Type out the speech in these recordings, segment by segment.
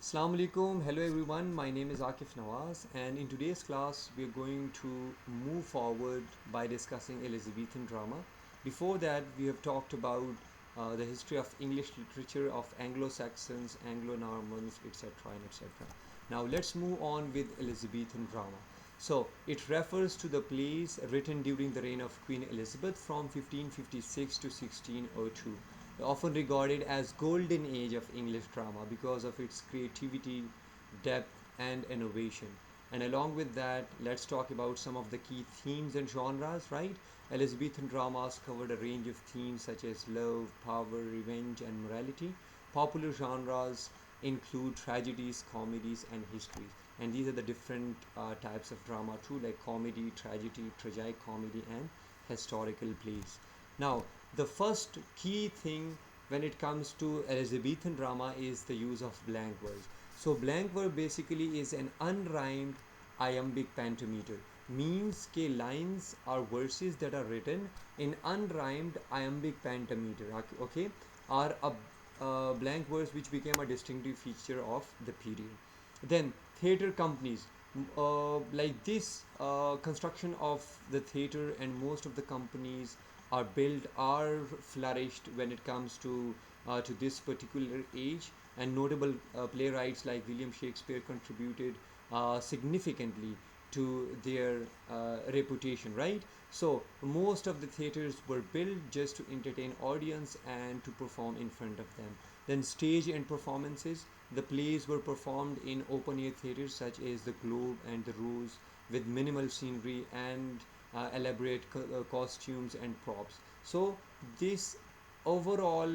Assalamu alaikum. Hello everyone. My name is Akif Nawaz, and in today's class we are going to move forward by discussing Elizabethan drama. Before that, we have talked about the history of English literature of Anglo-Saxons, Anglo-Normans, etc. and etc. Now let's move on with Elizabethan drama. So it refers to the plays written during the reign of Queen Elizabeth from 1556 to 1602, often regarded as golden age of English drama because of its creativity, depth, and innovation. And along with that, let's talk about some of the key themes and genres, right? Elizabethan dramas covered a range of themes such as love, power, revenge, and morality. Popular genres include tragedies, comedies, and histories. And these are the different types of drama too, like comedy, tragedy, tragic comedy, and historical plays. Now, the first key thing when it comes to Elizabethan drama is the use of blank verse. So, blank verse basically is an unrhymed iambic pentameter. Means के lines are verses that are written in unrhymed iambic pentameter. Okay, are a blank verse which became a distinctive feature of the period. Then theater companies, like this construction of the theater and most of the companies are built are flourished when it comes to this particular age, and notable playwrights like William Shakespeare contributed significantly to their reputation, right? So most of the theaters were built just to entertain audience and to perform in front of them. Then stage and performances, the plays were performed in open air theaters such as the Globe and the Rose with minimal scenery and elaborate costumes and props. So this overall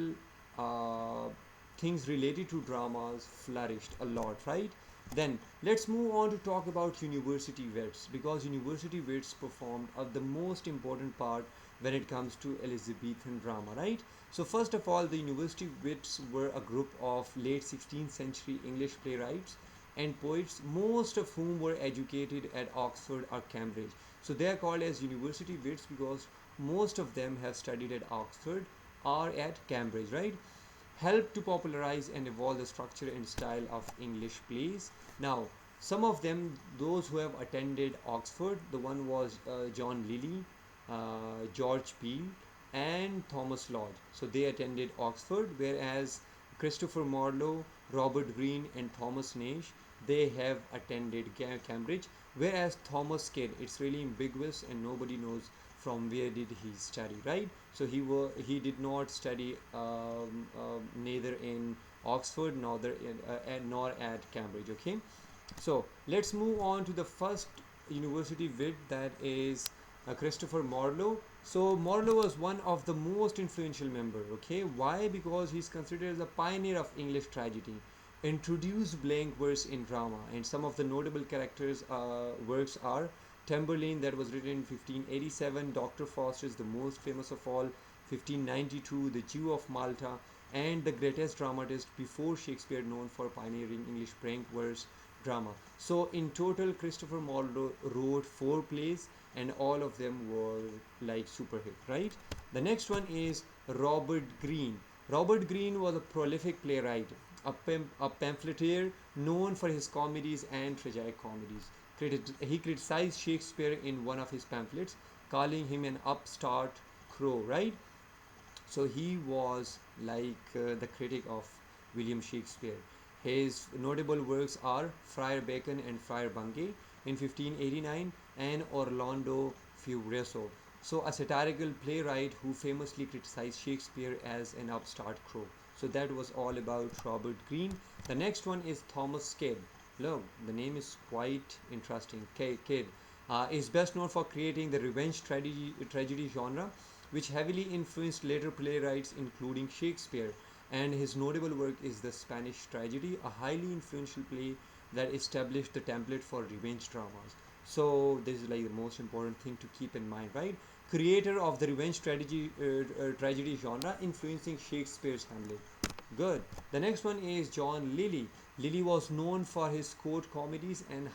uh, things related to dramas flourished a lot, right? Then let's move on to talk about university wits, because university wits performed the most important part when it comes to Elizabethan drama, right? So first of all, the university wits were a group of late 16th century English playwrights and poets, most of whom were educated at Oxford or Cambridge. So they are called as university wits because most of them have studied at Oxford or at Cambridge, right? Helped to popularize and evolve the structure and style of English plays. Now, some of them, those who have attended Oxford, the one was John Lilly, George Peele, and Thomas Lodge. So they attended Oxford, whereas Christopher Marlowe, Robert Greene, and Thomas Nash, they have attended Cambridge. Whereas Thomas Kidd, it's really ambiguous and nobody knows from where did he study, right? So he did not study neither in Oxford nor at Cambridge. Okay, so let's move on to the first university wit, that is Christopher Marlowe. So Marlowe was one of the most influential member. Okay, why? Because he's considered as a pioneer of English tragedy, introduced blank verse in drama, and some of the notable characters works are Tamburlaine, that was written in 1587, Dr. Faustus, the most famous of all, 1592, The Jew of Malta, and the greatest dramatist before Shakespeare, known for pioneering English blank verse drama. So in total, Christopher Marlowe wrote 4 plays, and all of them were like super hit, right? The next one is Robert Greene. Robert Greene was a prolific playwright, a pamphleteer known for his comedies and tragic comedies. He criticized Shakespeare in one of his pamphlets, calling him an upstart crow, right? So he was like the critic of William Shakespeare. His notable works are Friar Bacon and Friar Bungay in 1589 and Orlando Furioso. So a satirical playwright who famously criticized Shakespeare as an upstart crow. So that was all about Robert Greene. The next one is Thomas Kidd. Look, the name is quite interesting. Kidd is best known for creating the revenge tragedy genre, which heavily influenced later playwrights, including Shakespeare. And his notable work is The Spanish Tragedy, a highly influential play that established the template for revenge dramas. So, this is like the most important thing to keep in mind, right? Creator of the revenge tragedy genre, influencing Shakespeare's Hamlet. Good. The next one is John Lilly. Lilly was known for his court comedies and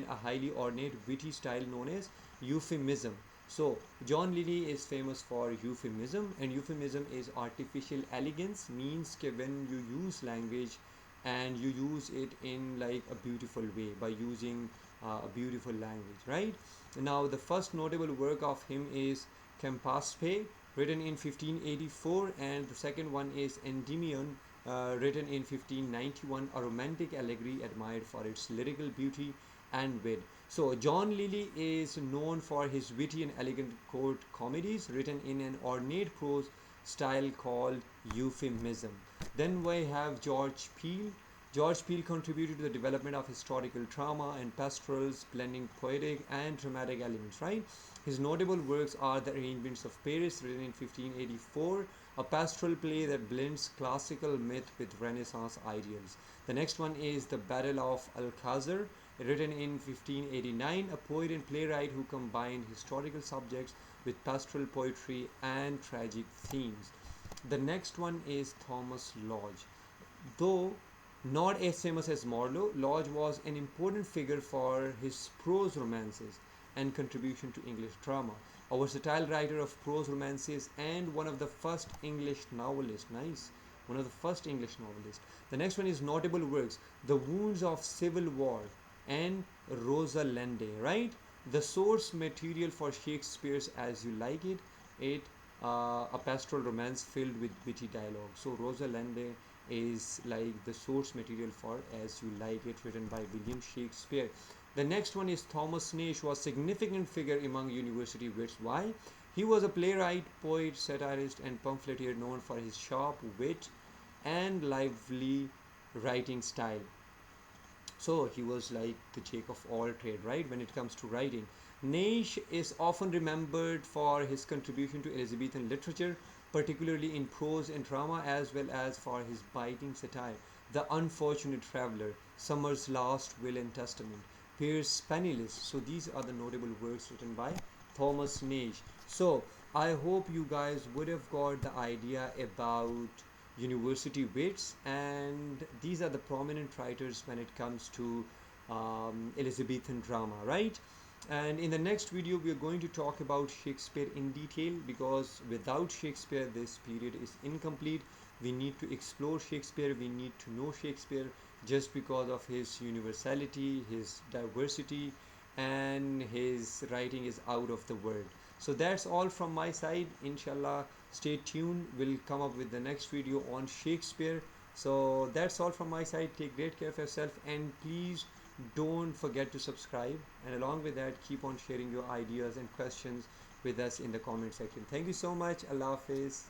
a highly ornate, witty style known as euphemism. So, John Lilly is famous for euphemism, and euphemism is artificial elegance, means that when you use language and you use it in like a beautiful way by using a beautiful language, right? Now the first notable work of him is Campaspe, written in 1584, and the second one is Endymion, written in 1591, a romantic allegory admired for its lyrical beauty and wit. So John Lilly is known for his witty and elegant court comedies written in an ornate prose style called euphemism. Then we have George Peele. George Peele contributed to the development of historical drama and pastorals, blending poetic and dramatic elements, right? His notable works are The Arrangements of Paris, written in 1584, a pastoral play that blends classical myth with Renaissance ideals. The next one is The Battle of Alcazar, written in 1589, a poet and playwright who combined historical subjects with pastoral poetry and tragic themes. The next one is Thomas Lodge. Though not as famous as Marlowe, Lodge was an important figure for his prose romances and contribution to English drama. A versatile writer of prose romances and one of the first English novelists. Nice. One of the first English novelists. The next one is notable works: The Wounds of Civil War and Rosalinde, right? The source material for Shakespeare's As You Like It, a pastoral romance filled with witty dialogue. So Rosalinde is like the source material for As You Like It, written by William Shakespeare. The next one is Thomas Nash, was a significant figure among university wits. Why? He was a playwright, poet, satirist, and pamphleteer known for his sharp wit and lively writing style. So he was like the jack of all trade, right? When it comes to writing, Naish is often remembered for his contribution to Elizabethan literature, particularly in prose and drama, as well as for his biting satire. The Unfortunate Traveller, Summer's Last Will and Testament, Pierce Penniless. So these are the notable works written by Thomas Naish. So I hope you guys would have got the idea about university wits, and these are the prominent writers when it comes to Elizabethan drama, right? And in the next video we are going to talk about Shakespeare in detail, because without Shakespeare this period is incomplete. We need to explore Shakespeare, we need to know Shakespeare, just because of his universality, his diversity, and his writing is out of the world. So that's all from my side. Inshallah, stay tuned, we'll come up with the next video on Shakespeare. So that's all from my side. Take great care of yourself, and please don't forget to subscribe, and along with that keep on sharing your ideas and questions with us in the comment section. Thank you so much. Allah Hafiz.